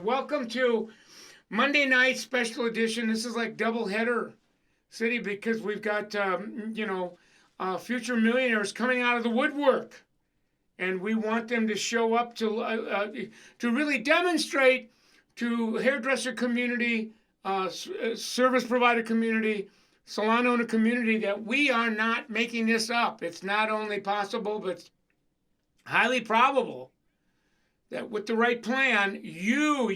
Welcome to Monday night special edition. This is like double header city because we've got future millionaires coming out of the woodwork, and we want them to show up to really demonstrate to hairdresser community, service provider community, salon owner community that we are not making this up. It's not only possible, but it's highly probable that with the right plan, you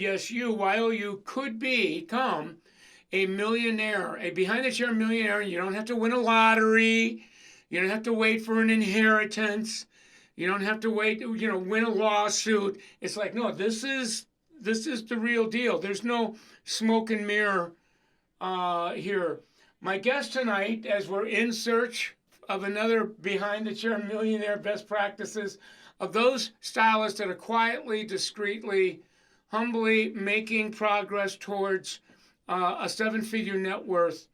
could become a millionaire, a behind the chair millionaire. You don't have to win a lottery. You don't have to wait for an inheritance. You don't have to wait, win a lawsuit. It's like, no, this is the real deal. There's no smoke and mirror here. My guest tonight, as we're in search of another behind the chair millionaire best practices, of those stylists that are quietly, discreetly, humbly making progress towards a seven-figure net worth.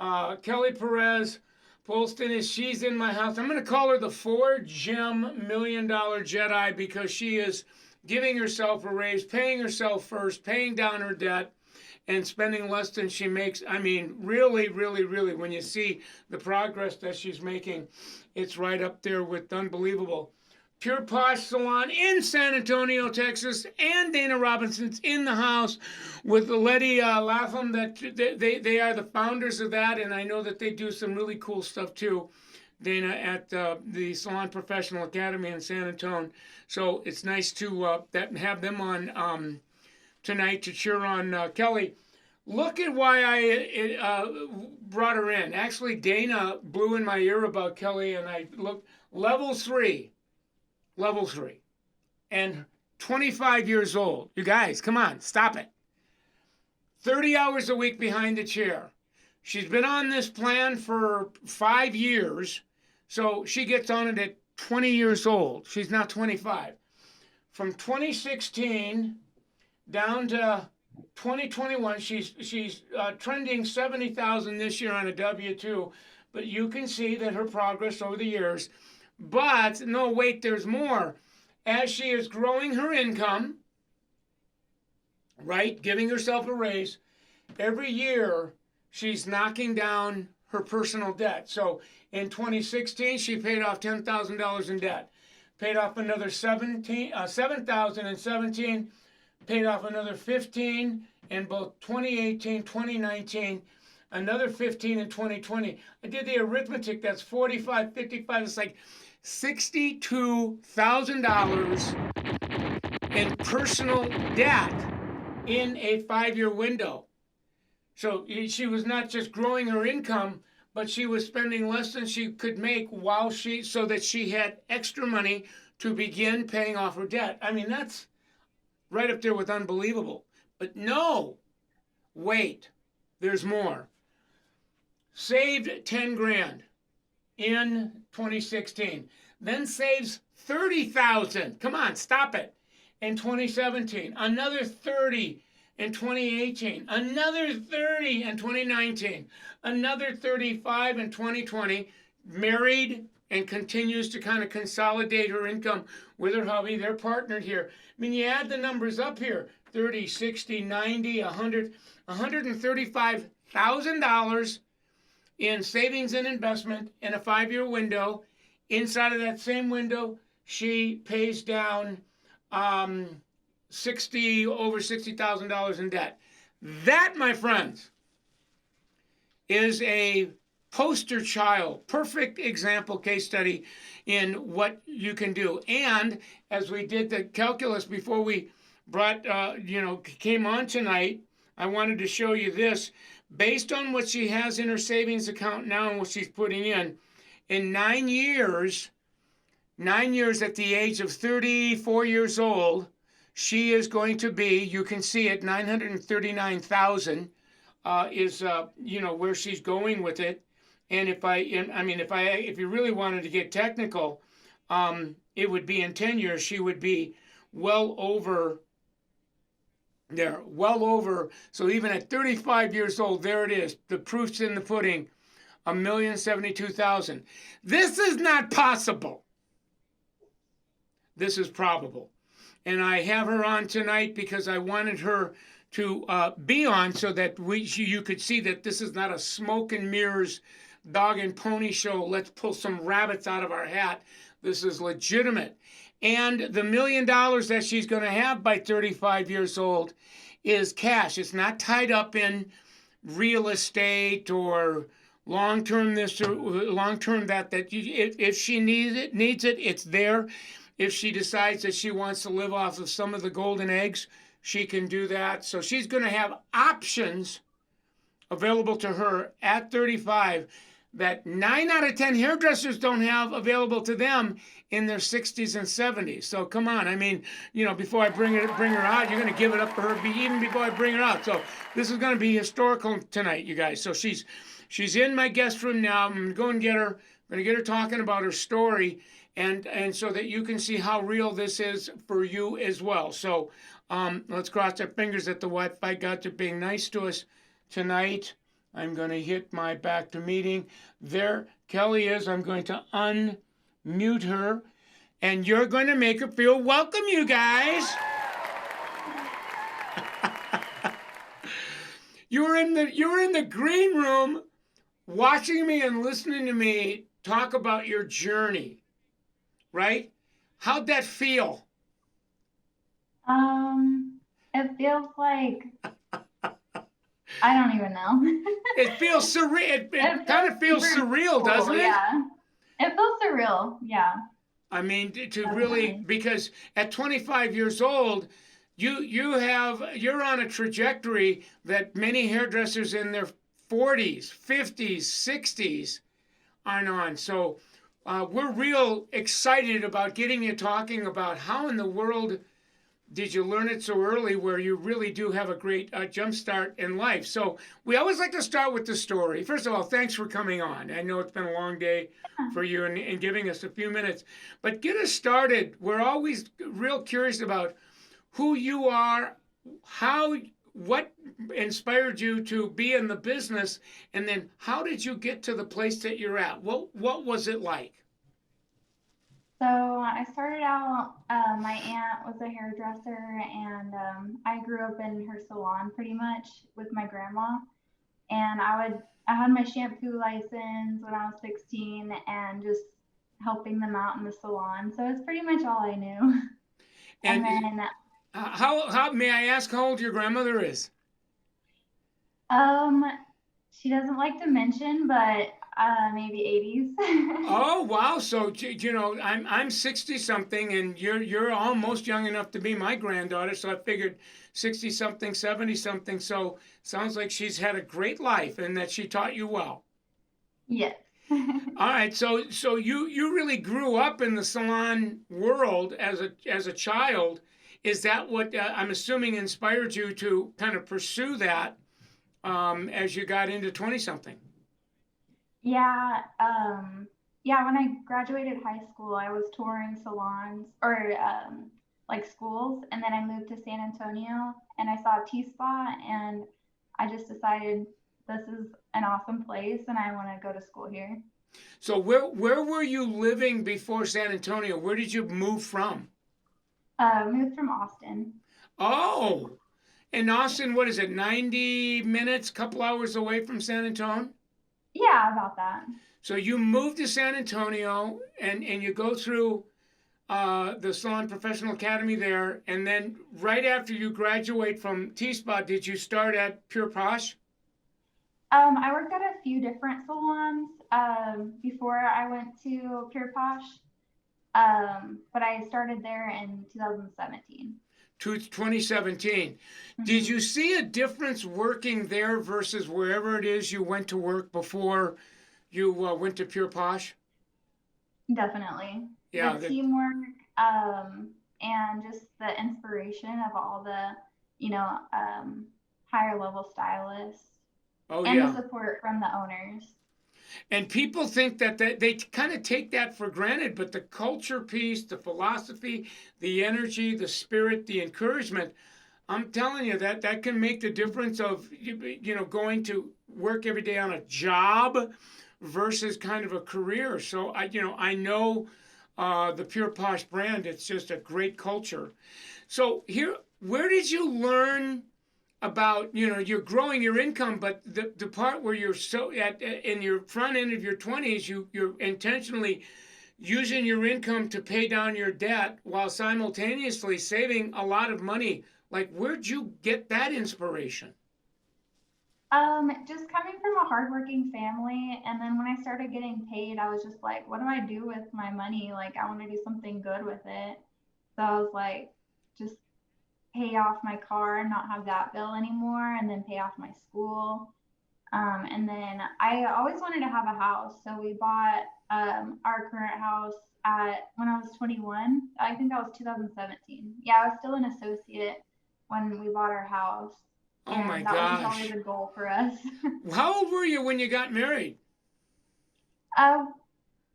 Keli Perez-Polston she's in my house. I'm going to call her the 4-gem $1 million Jedi because she is giving herself a raise, paying herself first, paying down her debt, and spending less than she makes. I mean, really, really, really, when you see the progress that she's making, it's right up there with unbelievable. Pure Posh Salon in San Antonio, Texas, and Dana Robinson's in the house with Letty Latham. That they are the founders of that, and I know that they do some really cool stuff too, Dana, at the Salon Professional Academy in San Antonio. So it's nice to have them on tonight to cheer on Keli. Look at why I brought her in. Actually, Dana blew in my ear about Keli, and I looked level 3, and 25 years old. You guys, come on, stop it. 30 hours a week behind the chair. She's been on this plan for 5 years, so she gets on it at 20 years old. She's now 25. From 2016 down to 2021, she's trending 70,000 this year on a W2, but you can see that her progress over the years. But no, wait, there's more. As she is growing her income, right, giving herself a raise, every year she's knocking down her personal debt. So in 2016, she paid off $10,000 in debt, paid off another $7,017, paid off another $15,000 in both 2018, 2019, another $15,000 in 2020. I did the arithmetic. That's 45, 55. It's like $62,000 in personal debt in a 5-year window. So she was not just growing her income, but she was spending less than she could make so that she had extra money to begin paying off her debt. I mean, that's right up there with unbelievable. But no, wait, there's more. Saved 10 grand in 2016, then saves 30,000. Come on, stop it. In 2017, another 30 in 2018, another 30 in 2019, another 35 in 2020. Married and continues to kind of consolidate her income with her hubby. They're partnered here. I mean, you add the numbers up here: 30, 60, 90, 100, $135,000 in savings and investment in a 5-year window. Inside of that same window, she pays down over $60,000 in debt. That, my friends, is a poster child, perfect example case study in what you can do. And as we did the calculus before we came on tonight, I wanted to show you this. Based on what she has in her savings account now and what she's putting in 9 years at the age of 34 years old, she is going to be, you can see it, 939,000 is where she's going with it. And if you really wanted to get technical, it would be in 10 years she would be well over. So even at 35 years old, there it is. The proof's in the pudding. 1,072,000. This is not possible. This is probable. and I have her on tonight because I wanted her to be on so that you could see that this is not a smoke and mirrors dog and pony show. Let's pull some rabbits out of our hat. This is legitimate. And the $1 million that she's going to have by 35 years old is cash. It's not tied up in real estate or long-term this or long-term that. If she needs it, it's there. If she decides that she wants to live off of some of the golden eggs, she can do that. So she's going to have options available to her at 35 that 9 out of 10 hairdressers don't have available to them in their 60s and 70s. So come on, I mean, before I bring her out, you're going to give it up for her even before I bring her out. So this is going to be historical tonight, you guys. So she's in my guest room now. I'm going to go and get her. I'm going to get her talking about her story, and so that you can see how real this is for you as well. So let's cross our fingers that the Wi-Fi gods are being nice to us tonight. I'm going to hit my back to meeting. There Keli is. I'm going to unmute her, and you're going to make her feel welcome, you guys. You were in the green room watching me and listening to me talk about your journey, right? How'd that feel? It feels like I don't even know. It feels surreal. It kind of feels surreal, doesn't it? Yeah. It feels surreal, yeah. I mean, to really, because at 25 years old, you're on a trajectory that many hairdressers in their 40s, 50s, 60s aren't on. So we're real excited about getting you talking about how in the world did you learn it so early where you really do have a great jump start in life. So we always like to start with the story. First of all, thanks for coming on. I know it's been a long day for you and giving us a few minutes. But get us started. We're always real curious about who you are, what inspired you to be in the business, and then how did you get to the place that you're at? What was it like? So I started out, my aunt was a hairdresser, and I grew up in her salon pretty much with my grandma. And I had my shampoo license when I was 16 and just helping them out in the salon. So it's pretty much all I knew. And then how may I ask how old your grandmother is? she doesn't like to mention, but maybe 80s. Oh wow! So I'm 60 something, and you're almost young enough to be my granddaughter. So I figured 60 something, 70 something. So sounds like she's had a great life, and that she taught you well. Yes. All right. So you really grew up in the salon world as a child. Is that what I'm assuming inspired you to kind of pursue that as you got into 20 something? Yeah, yeah, when I graduated high school, I was touring salons or like schools, and then I moved to San Antonio and I saw T-Spot, and I just decided this is an awesome place and I want to go to school here. So where were you living before San Antonio? Where did you move from? Moved from Austin. Oh, in Austin, what is it? 90 minutes, couple hours away from San Antonio? Yeah, about that. So you moved to San Antonio and you go through the Salon Professional Academy there, and then right after you graduate from T-Spot, did you start at Pure Posh? I worked at a few different salons before I went to Pure Posh, but I started there in 2017. 2017. Did Hmm. you see a difference working there versus wherever it is you went to work before you went to Pure Posh? Definitely. Yeah. The teamwork, and just the inspiration of all the, higher level stylists Oh, and the yeah. support from the owners. And people think that they kind of take that for granted, but the culture piece, the philosophy, the energy, the spirit, the encouragement, I'm telling you that can make the difference of going to work every day on a job versus kind of a career. So I know the Pure Posh brand. It's just a great culture. So here, where did you learn about, you're growing your income, but the part where you're so in your front end of your 20s, you're intentionally using your income to pay down your debt while simultaneously saving a lot of money. Like, where'd you get that inspiration? Just coming from a hardworking family, and then when I started getting paid, I was just like, what do I do with my money? Like, I want to do something good with it. So I was like, just pay off my car and not have that bill anymore, and then pay off my school. And then I always wanted to have a house, so we bought our current house at when I was 21. I think that was 2017. Yeah, I was still an associate when we bought our house, Oh my and that was just always gosh. a goal for us. How old were you when you got married? uh,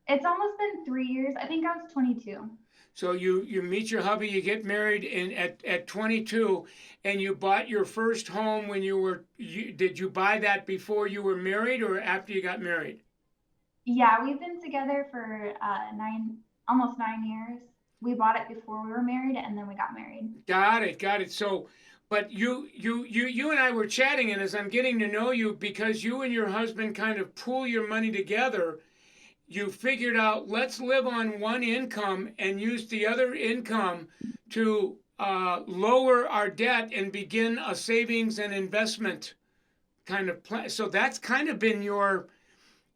it's almost been 3 years. I think I was 22. So you meet your hubby, you get married at 22, and you bought your first home when did you buy that before you were married or after you got married? Yeah, we've been together for almost 9 years. We bought it before we were married, and then we got married. Got it. So, but you and I were chatting, and as I'm getting to know you, because you and your husband kind of pool your money together, you figured out let's live on one income and use the other income to lower our debt and begin a savings and investment kind of plan. So that's kind of been your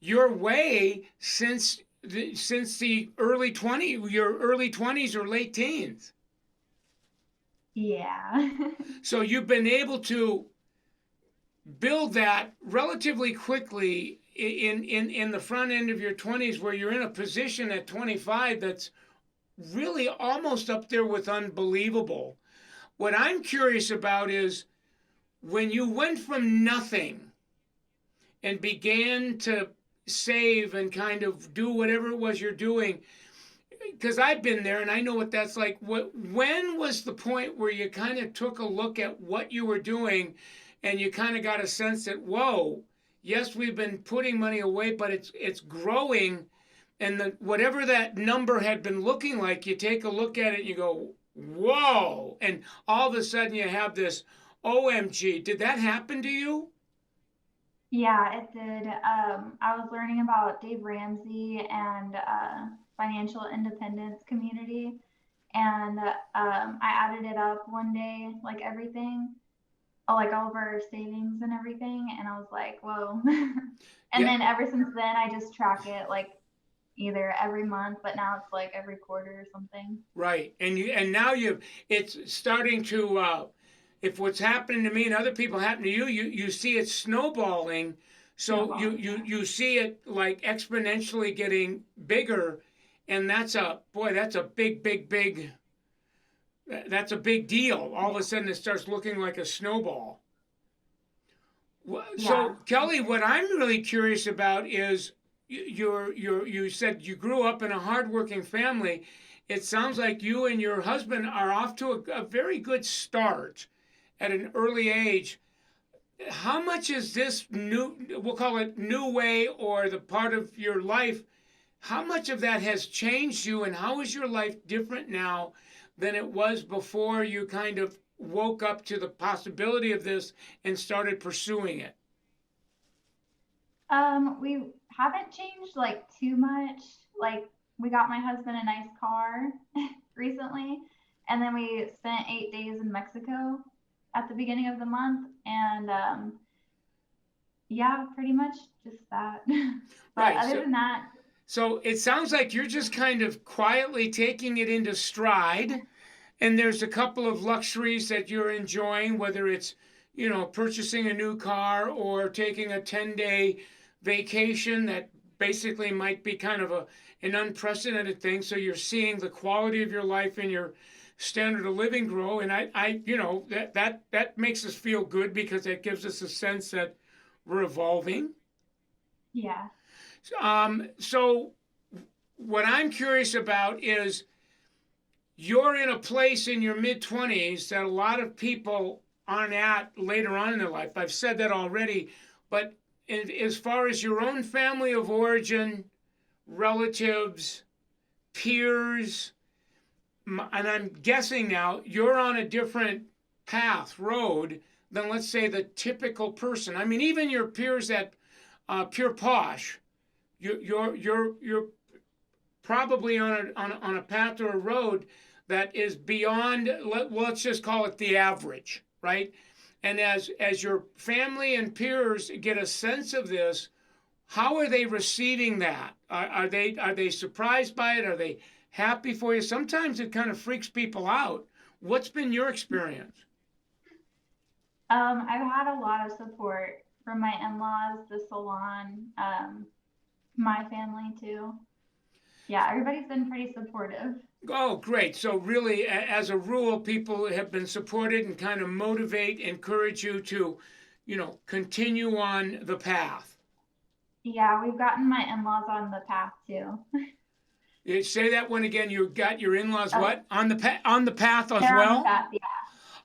way since your early 20s or late teens. Yeah. So you've been able to build that relatively quickly in the front end of your 20s, where you're in a position at 25 that's really almost up there with unbelievable. What I'm curious about is when you went from nothing and began to save and kind of do whatever it was you're doing, because I've been there and I know what that's like. When was the point where you kind of took a look at what you were doing and you kind of got a sense that, whoa, yes, we've been putting money away, but it's growing, and whatever that number had been looking like, you take a look at it and you go, whoa, and all of a sudden you have this OMG. Did that happen to you? Yeah, it did. I was learning about Dave Ramsey and financial independence community, and I added it up one day, like everything, like all of our savings and everything, and I was like, whoa. And Yeah, then ever since then, I just track it like either every month, but now it's like every quarter or something. right. And now it's starting to if what's happening to me and other people happen to you, you see it snowballing. So Snowballing, yeah. you see it like exponentially getting bigger, and that's a that's a big deal. All of a sudden, it starts looking like a snowball. Yeah, So, for Kelly, sure. what I'm really curious about is you said you grew up in a hardworking family. It sounds like you and your husband are off to a very good start at an early age. How much is this new, we'll call it new way, or the part of your life, how much of that has changed you, and how is your life different now than it was before you kind of woke up to the possibility of this and started pursuing it? We haven't changed like too much. Like we got my husband a nice car recently, and then we spent 8 days in Mexico at the beginning of the month, and yeah, pretty much just that. But Right. other So than that, so it sounds like you're just kind of quietly taking it into stride, and there's a couple of luxuries that you're enjoying, whether it's, purchasing a new car or taking a 10-day vacation that basically might be kind of an unprecedented thing. So you're seeing the quality of your life and your standard of living grow. And that makes us feel good because it gives us a sense that we're evolving. yeah. So what I'm curious about is you're in a place in your mid 20s that a lot of people aren't at later on in their life. I've said that already, but as far as your own family of origin, relatives, peers, and I'm guessing now you're on a different road than, let's say, the typical person. I mean, even your peers at Pure Posh, you're probably on a path or a road that is beyond, let's just call it the average, right? And as your family and peers get a sense of this, how are they receiving that? Are they surprised by it? Are they happy for you? Sometimes it kind of freaks people out. What's been your experience? I've had a lot of support from my in-laws, the salon, my family too. Yeah, everybody's been pretty supportive. Oh, great. So really, as a rule, people have been supported and kind of motivate, encourage you to, continue on the path. Yeah, we've gotten my in-laws on the path too. Say that one again. You got your in-laws Oh, what? On the path as they're on the well? path, yeah.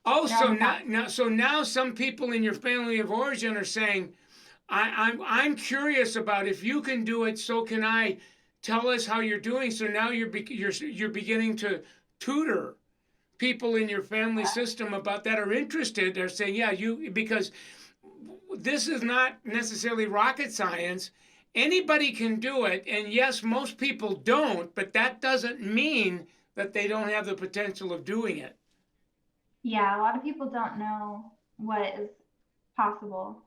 Oh, They're on so the path. now some people in your family of origin are saying, I'm curious about if you can do it, so can I. Tell us how you're doing. So now you're beginning to tutor people in your family system about that are interested. They're saying, yeah, because this is not necessarily rocket science. Anybody can do it, and yes, most people don't, but that doesn't mean that they don't have the potential of doing it. Yeah, a lot of people don't know what is possible.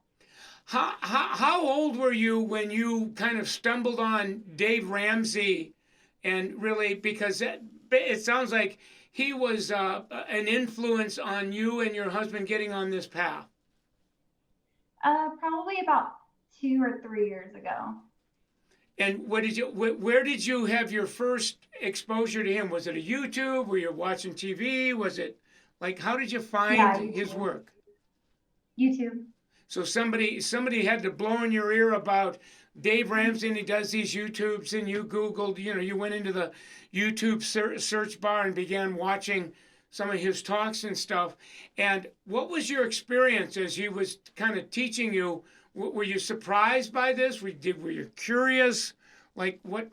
How old were you when you kind of stumbled on Dave Ramsey, and really, because it sounds like he was an influence on you and your husband getting on this path? Probably about 2 or 3 years ago. And where did you have your first exposure to him? Was it a YouTube? Were you watching TV? Was it like, how did you find Yeah, his YouTube. work? YouTube. So somebody had to blow in your ear about Dave Ramsey, and he does these YouTubes, and you Googled, you went into the YouTube search bar and began watching some of his talks and stuff. And what was your experience as he was kind of teaching you? Were you surprised by this? Were you curious? Like what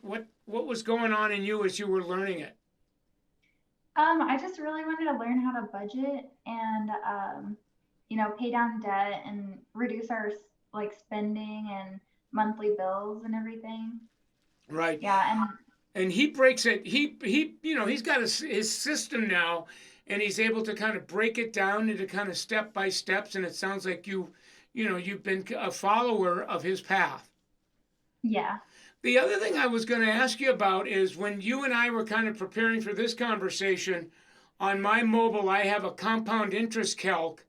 was going on in you as you were learning it? I just really wanted to learn how to budget and pay down debt and reduce our like spending and monthly bills and everything. Right. Yeah, And he breaks it. He's got his system now, and he's able to kind of break it down into kind of step by steps. And it sounds like you've been a follower of his path. yeah. The other thing I was going to ask you about is when you and I were kind of preparing for this conversation, on my mobile, I have a compound interest calc,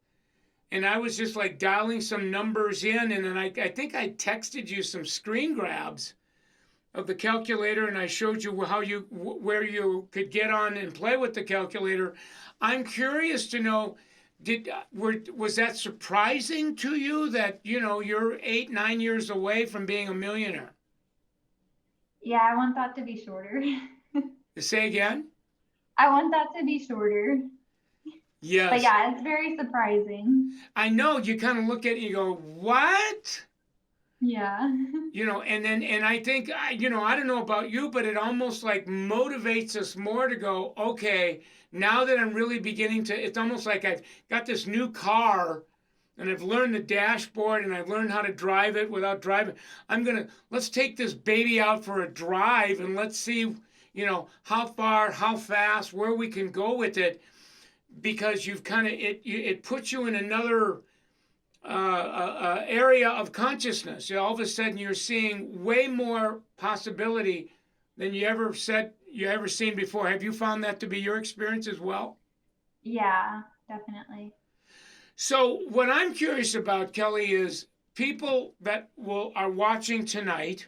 and I was just like dialing some numbers in, and then I think I texted you some screen grabs of the calculator, and I showed you where you could get on and play with the calculator. I'm curious to know, was that surprising to you that you're 8-9 years away from being a millionaire? Yeah, I want that to be shorter. Say again? I want that to be shorter. But Yes. yeah, it's very surprising. I know, you kind of look at it and you go, what? Yeah. And I think, I don't know about you, but it almost like motivates us more to go, okay, now that I'm really beginning to, it's almost like I've got this new car and I've learned the dashboard and I've learned how to drive it without driving. Let's take this baby out for a drive and let's see, how far, how fast, where we can go with it, because you've kind of, it puts you in another area of consciousness. All of a sudden, you're seeing way more possibility than you ever seen before. Have you found that to be your experience as well? Yeah, definitely. So, what I'm curious about, Keli, is people that are watching tonight,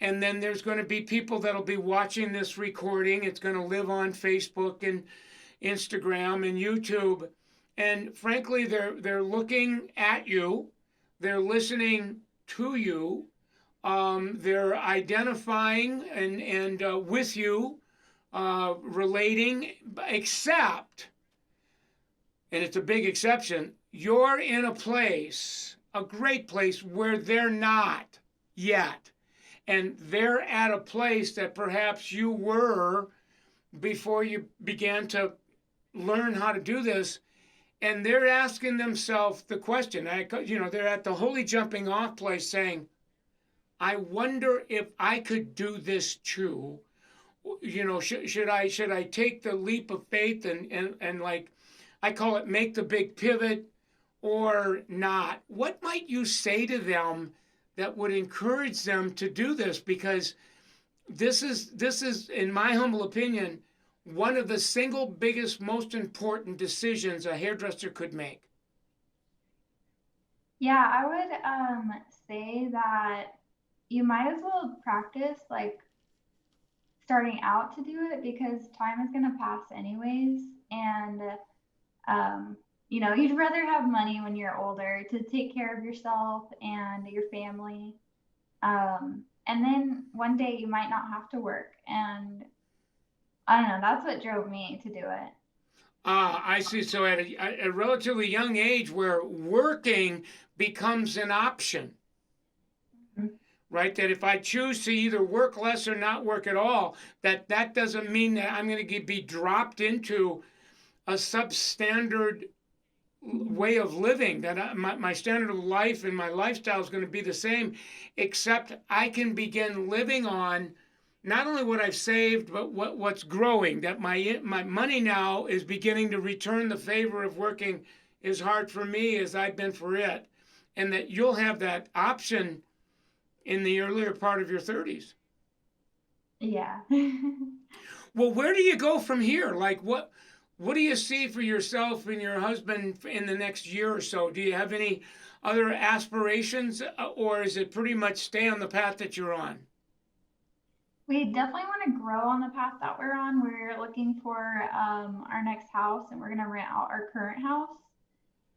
and then there's going to be people that'll be watching this recording. It's going to live on Facebook and Instagram and YouTube. And frankly, they're looking at you, they're listening to you, they're identifying and with you, relating, except, and it's a big exception, you're in a place, a great place, where they're not yet. and they're at a place that perhaps you were before you began to learn how to do this, and they're asking themselves the question. They're at the holy jumping off place saying, I wonder if I could do this too. Should I take the leap of faith and like I call it, make the big pivot or not? What might you say to them that would encourage them to do this? Because this is in my humble opinion one of the single biggest, most important decisions a hairdresser could make. Yeah, I would say that you might as well practice like starting out to do it, because time is going to pass anyways. And you'd rather have money when you're older to take care of yourself and your family. And then one day you might not have to work. And I don't know, that's what drove me to do it. I see. So at a relatively young age where working becomes an option, Mhm. right? That if I choose to either work less or not work at all, that doesn't mean that I'm going to be dropped into a substandard way of living, that my standard of life and my lifestyle is going to be the same, except I can begin living on not only what I've saved, but what's growing, that my money now is beginning to return the favor of working as hard for me as I've been for it, and that you'll have that option in the earlier part of your 30s. Yeah. Well, where do you go from here? Like what do you see for yourself and your husband in the next year or so? Do you have any other aspirations, or is it pretty much stay on the path that you're on? We definitely want to grow on the path that we're on. We're looking for our next house, and we're going to rent out our current house,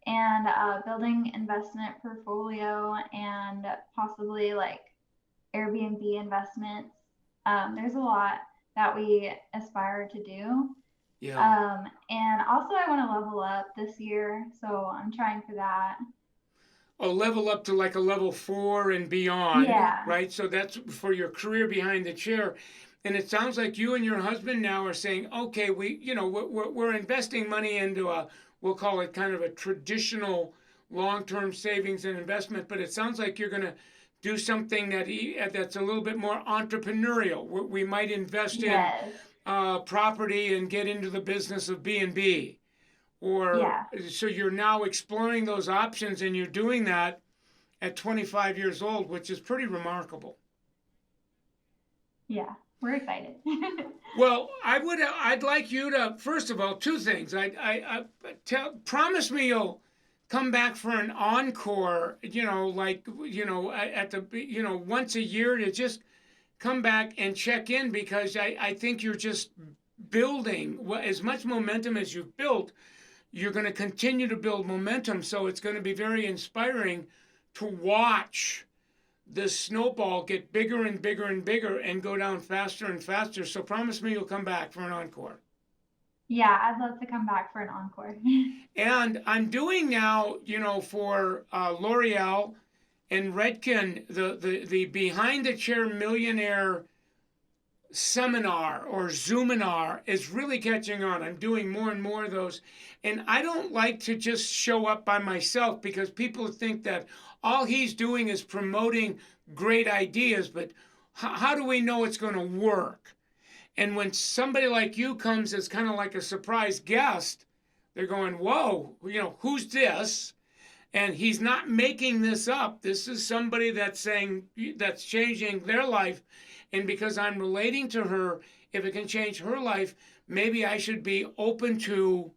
and building investment portfolio and possibly like Airbnb investments. There's a lot that we aspire to do. Yeah. And also I want to level up this year, so I'm trying for that. Oh, level up to like a level 4 and beyond, Yeah. right? So that's for your career behind the chair. And it sounds like you and your husband now are saying, okay, we're investing money into we'll call it kind of a traditional long-term savings and investment, but it sounds like you're going to do something that's a little bit more entrepreneurial. We might invest in Yes. property and get into the business of B&B. Or Yeah. so you're now exploring those options, and you're doing that at 25 years old, which is pretty remarkable. Yeah. We're excited. Well, I'd like you to, first of all, two things. Promise me you'll come back for an encore, at the, once a year, to just come back and check in, because I think you're just building as much momentum as you've built. You're going to continue to build momentum, so it's going to be very inspiring to watch this snowball get bigger and bigger and bigger and go down faster and faster. So promise me you'll come back for an encore. Yeah, I'd love to come back for an encore. And I'm doing now, for L'Oreal and Redken, the Behind the Chair Millionaire seminar or Zoominar is really catching on. I'm doing more and more of those. And I don't like to just show up by myself, because people think that all he's doing is promoting great ideas, but how do we know it's going to work? And when somebody like you comes as kind of like a surprise guest, they're going, whoa, who's this? And he's not making this up. This is somebody that's changing their life. And because I'm relating to her, if it can change her life, maybe I should be open to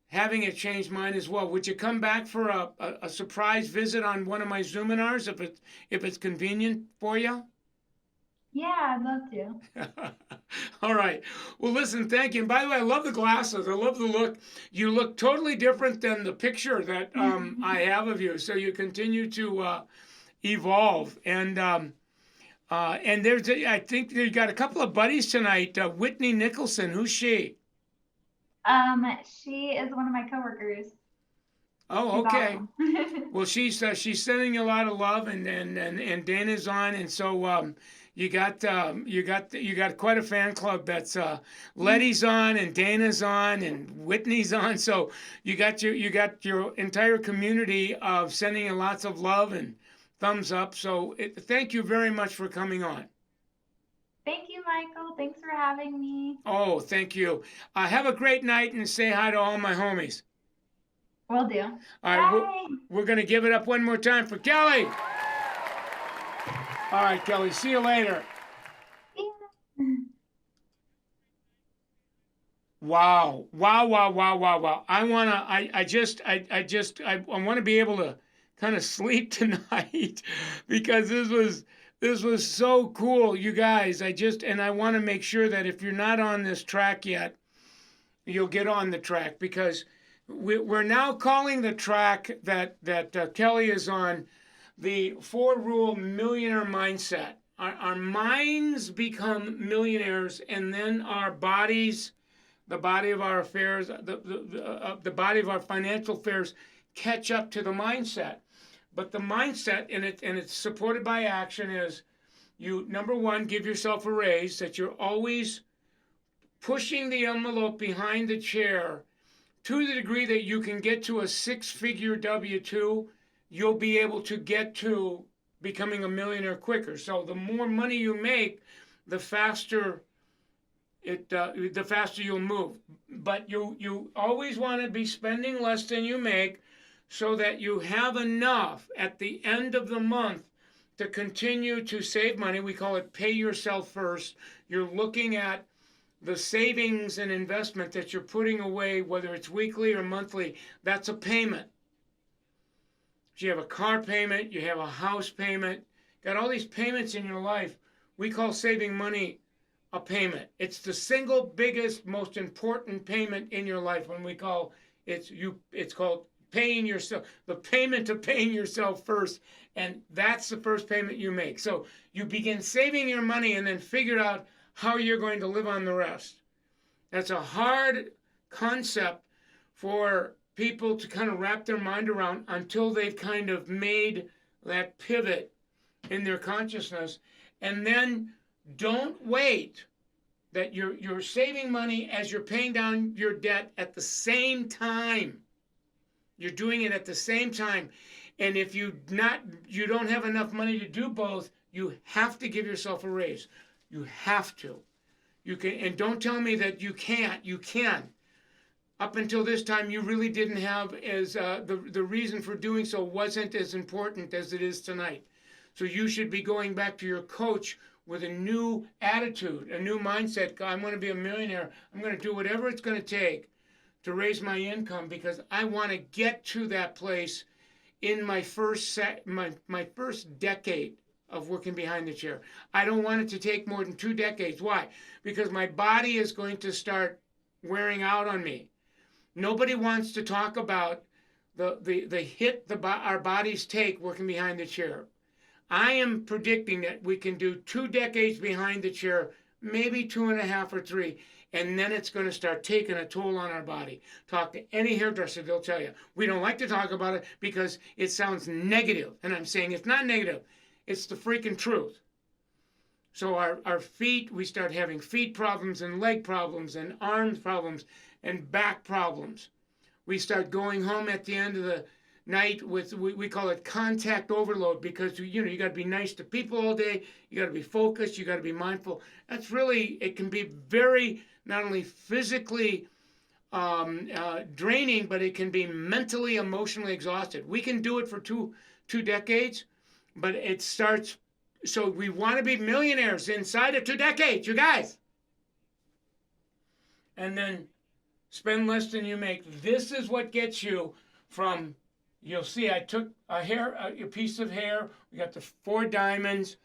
having it change mine as well. Would you come back for a surprise visit on one of my Zoominars if it's convenient for you? Yeah, I'd love to. All right. Well, listen, thank you. And by the way, I love the glasses. I love the look. You look totally different than the picture that I have of you. So you continue to evolve. And I think you got a couple of buddies tonight. Whitney Nicholson, who's she? She is one of my coworkers. Oh, She's okay. awesome. Well, she's sending you a lot of love, and Dana's on, and so you got quite a fan club. That's Letty's on, and Dana's on, and Whitney's on. So you got your entire community of sending you lots of love and thumbs up. So thank you very much for coming on. Thank you, Michael. Thanks for having me. Oh, thank you. Have a great night and say hi to all my homies. Will do. All right, Bye. we're going to give it up one more time for Keli. All right, Keli, see you later. Yeah. Wow. I want to be able to kind of sleep tonight because this was so cool, you guys. I want to make sure that if you're not on this track yet, you'll get on the track because we're now calling the track that Keli is on the 4-rule millionaire mindset. Our minds become millionaires, and then our bodies, the body of our affairs, the body of our financial affairs, catch up to the mindset. But the mindset, and it's supported by action, is you, number one, give yourself a raise, that you're always pushing the envelope behind the chair to the degree that you can get to a 6-figure W2, you'll be able to get to becoming a millionaire quicker. So the more money you make, the faster you'll move. But you always want to be spending less than you make so that you have enough at the end of the month to continue to save money. We call it pay yourself first. You're looking at the savings and investment that you're putting away, whether it's weekly or monthly. That's a payment. You have a car payment, you have a house payment, got all these payments in your life. We call saving money a payment. It's the single biggest, most important payment in your life. When we call it's called paying yourself, the payment of paying yourself first, and that's the first payment you make. So you begin saving your money and then figure out how you're going to live on the rest. That's a hard concept for people to kind of wrap their mind around until they've kind of made that pivot in their consciousness. And then don't wait that you're saving money as you're paying down your debt at the same time. You're doing it at the same time. And if you don't have enough money to do both, you have to give yourself a raise. You have to. You can, and don't tell me that you can't. You can. Up until this time, you really didn't have as the reason for doing so wasn't as important as it is tonight. So you should be going back to your coach with a new attitude, a new mindset. I'm going to be a millionaire. I'm going to do whatever it's going to take to raise my income because I want to get to that place in my first decade of working behind the chair. I don't want it to take more than 2 decades. Why? Because my body is going to start wearing out on me. Nobody wants to talk about the hit our bodies take working behind the chair. I am predicting that we can do 2 decades behind the chair, maybe 2.5 or 3, and then it's going to start taking a toll on our body. Talk to any hairdresser, they'll tell you. We don't like to talk about it because it sounds negative, and I'm saying it's not negative. It's the freaking truth. So our feet, we start having feet problems and leg problems and arms problems and back problems. We start going home at the end of the night with, we call it contact overload because, you got to be nice to people all day. You got to be focused. You got to be mindful. That's really, it can be very, not only physically draining, but it can be mentally, emotionally exhausted. We can do it for two decades, but it starts, so we want to be millionaires inside of 2 decades, you guys. And then spend less than you make. This is what gets you from, you'll see I took a piece of hair. We got the 4 diamonds.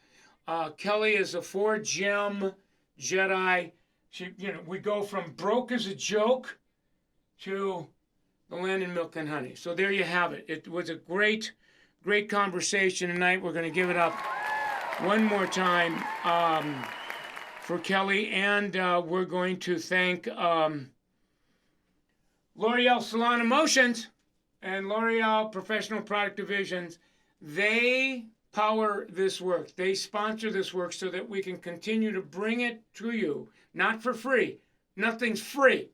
Keli is a 4-gem Jedi. We go from broke as a joke to the land in milk and honey. So there you have it. It was a great conversation tonight. We're going to give it up one more time for Keli, and we're going to thank L'Oreal Salon Emotions. and L'Oreal Professional Product Divisions, they power this work. They sponsor this work so that we can continue to bring it to you, not for free. Nothing's free.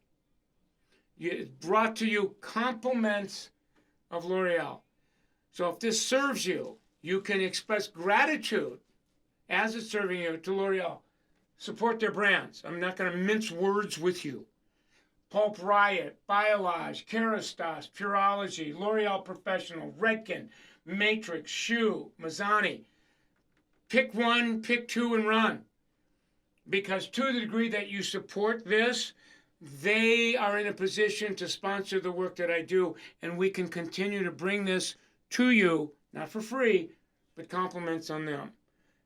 It's brought to you compliments of L'Oreal. So if this serves you, you can express gratitude as it's serving you to L'Oreal. Support their brands. I'm not going to mince words with you. Pulp Riot, Biolage, Kerastase, Pureology, L'Oreal Professional, Redken, Matrix, Shoe, Mazzani. Pick one, pick two, and run. Because to the degree that you support this, they are in a position to sponsor the work that I do, and we can continue to bring this to you, not for free, but compliments on them.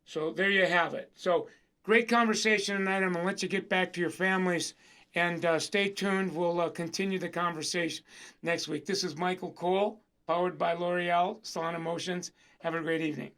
So there you have it. So great conversation tonight. I'm going to let you get back to your families, and stay tuned. We'll continue the conversation next week. This is Michael Cole, powered by L'Oreal Salon Emotions. Have a great evening.